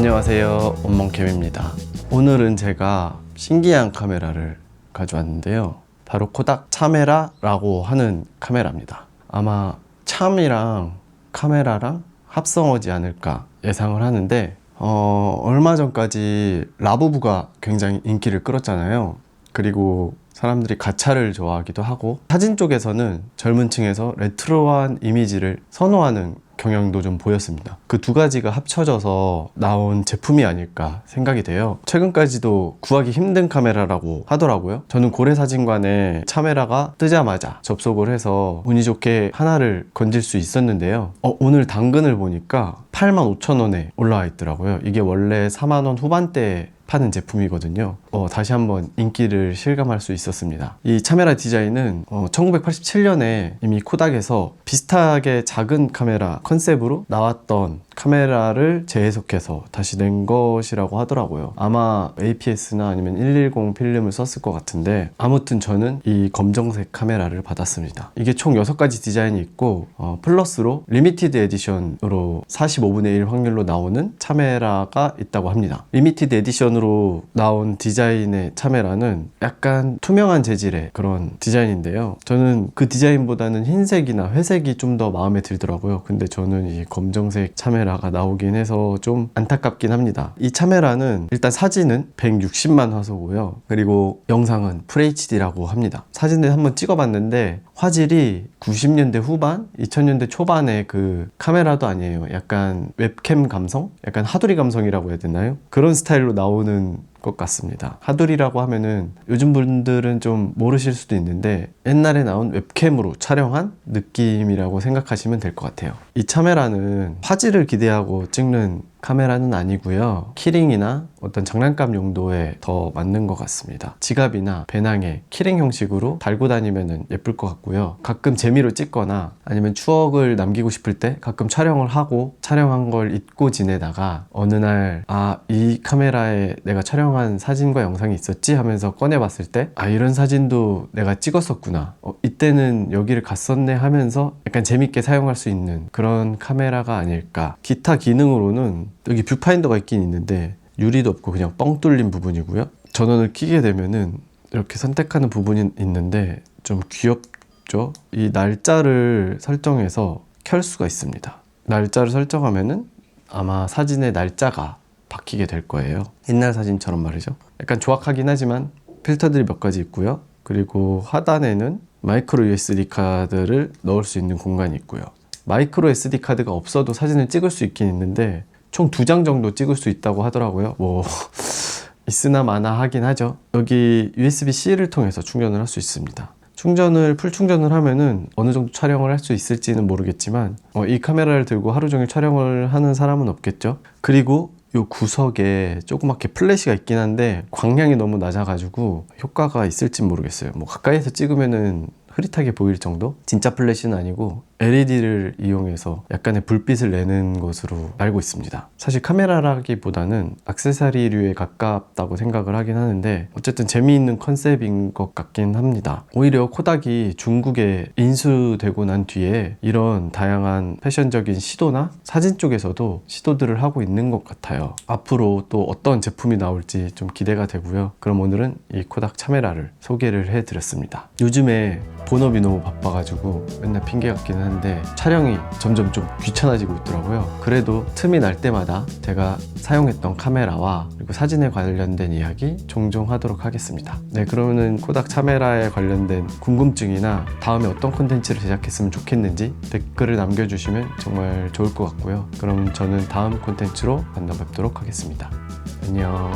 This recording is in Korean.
안녕하세요, 온몽캠입니다. 오늘은 제가 신기한 카메라를 가져왔는데요, 바로 코닥 차메라라고 하는 카메라입니다. 아마 참이랑 카메라랑 합성어지 않을까 예상을 하는데, 얼마 전까지 라부부가 굉장히 인기를 끌었잖아요. 그리고 사람들이 가차를 좋아하기도 하고, 사진 쪽에서는 젊은 층에서 레트로한 이미지를 선호하는 경향도 좀 보였습니다. 그 두 가지가 합쳐져서 나온 제품이 아닐까 생각이 돼요. 최근까지도 구하기 힘든 카메라라고 하더라고요. 저는 고래사진관에 차메라가 뜨자마자 접속을 해서 운이 좋게 하나를 건질 수 있었는데요. 오늘 당근을 보니까 85,000원에 올라와 있더라고요. 이게 원래 4만원 후반대에 파는 제품이거든요. 다시 한번 인기를 실감할 수 있었습니다. 이 차메라 디자인은 1987년에 이미 코닥에서 비슷하게 작은 카메라 컨셉으로 나왔던 카메라를 재해석해서 다시 낸 것이라고 하더라고요. 아마 APS나 아니면 110 필름을 썼을 것 같은데, 아무튼 저는 이 검정색 카메라를 받았습니다. 이게 총 6가지 디자인이 있고, 플러스로 리미티드 에디션으로 45분의 1 확률로 나오는 차메라가 있다고 합니다. 리미티드 에디션으로 나온 디자인의 차메라는 약간 투명한 재질의 그런 디자인인데요, 저는 그 디자인보다는 흰색이나 회색이 좀 더 마음에 들더라고요. 근데 저는 이 검정색 차메라가 나오긴 해서 좀 안타깝긴 합니다. 이 차메라는 일단 사진은 160만 화소고요. 그리고 영상은 FHD라고 합니다. 사진을 한번 찍어봤는데 화질이 90년대 후반, 2000년대 초반의 그 카메라도 아니에요. 약간 웹캠 감성? 약간 하두리 감성이라고 해야 되나요? 그런 스타일로 나오는 것 같습니다. 하두리라고 하면은 요즘 분들은 좀 모르실 수도 있는데, 옛날에 나온 웹캠으로 촬영한 느낌이라고 생각하시면 될 것 같아요. 이 카메라는 화질을 기대하고 찍는 카메라는 아니고요, 키링이나 어떤 장난감 용도에 더 맞는 것 같습니다. 지갑이나 배낭에 키링 형식으로 달고 다니면 예쁠 것 같고요, 가끔 재미로 찍거나 아니면 추억을 남기고 싶을 때 가끔 촬영을 하고 촬영한 걸 잊고 지내다가 어느 날 이 카메라에 내가 촬영한 사진과 영상이 있었지 하면서 꺼내봤을 때 이런 사진도 내가 찍었었구나, 이때는 여기를 갔었네 하면서 약간 재밌게 사용할 수 있는 그런 카메라가 아닐까. 기타 기능으로는 여기 뷰파인더가 있긴 있는데 유리도 없고 그냥 뻥 뚫린 부분이고요. 전원을 켜게 되면은 이렇게 선택하는 부분이 있는데 좀 귀엽죠? 이 날짜를 설정해서 켤 수가 있습니다. 날짜를 설정하면은 아마 사진의 날짜가 바뀌게 될 거예요. 옛날 사진처럼 말이죠. 약간 조악하긴 하지만 필터들이 몇 가지 있고요. 그리고 하단에는 마이크로 USB 카드를 넣을 수 있는 공간이 있고요. 마이크로 SD 카드가 없어도 사진을 찍을 수 있긴 있는데 총 2장 정도 찍을 수 있다고 하더라고요. 있으나 마나 하긴 하죠. 여기 USB-C를 통해서 충전을 할 수 있습니다. 풀 충전을 하면은 어느 정도 촬영을 할 수 있을지는 모르겠지만, 이 카메라를 들고 하루 종일 촬영을 하는 사람은 없겠죠. 그리고 이 구석에 조그맣게 플래시가 있긴 한데 광량이 너무 낮아가지고 효과가 있을지 모르겠어요. 가까이서 찍으면은 흐릿하게 보일 정도? 진짜 플래시는 아니고 LED를 이용해서 약간의 불빛을 내는 것으로 알고 있습니다. 사실 카메라라기보다는 액세서리류에 가깝다고 생각을 하긴 하는데, 어쨌든 재미있는 컨셉인 것 같긴 합니다. 오히려 코닥이 중국에 인수되고 난 뒤에 이런 다양한 패션적인 시도나 사진 쪽에서도 시도들을 하고 있는 것 같아요. 앞으로 또 어떤 제품이 나올지 좀 기대가 되고요. 그럼 오늘은 이 코닥 차메라를 소개를 해드렸습니다. 요즘에 본업이 너무 바빠가지고 맨날 핑계 같기는 한데 촬영이 점점 좀 귀찮아지고 있더라고요. 그래도 틈이 날 때마다 제가 사용했던 카메라와 그리고 사진에 관련된 이야기 종종 하도록 하겠습니다. 네, 그러면은 코닥 차메라에 관련된 궁금증이나 다음에 어떤 콘텐츠를 제작했으면 좋겠는지 댓글을 남겨주시면 정말 좋을 것 같고요. 그럼 저는 다음 콘텐츠로 만나 뵙도록 하겠습니다. 안녕.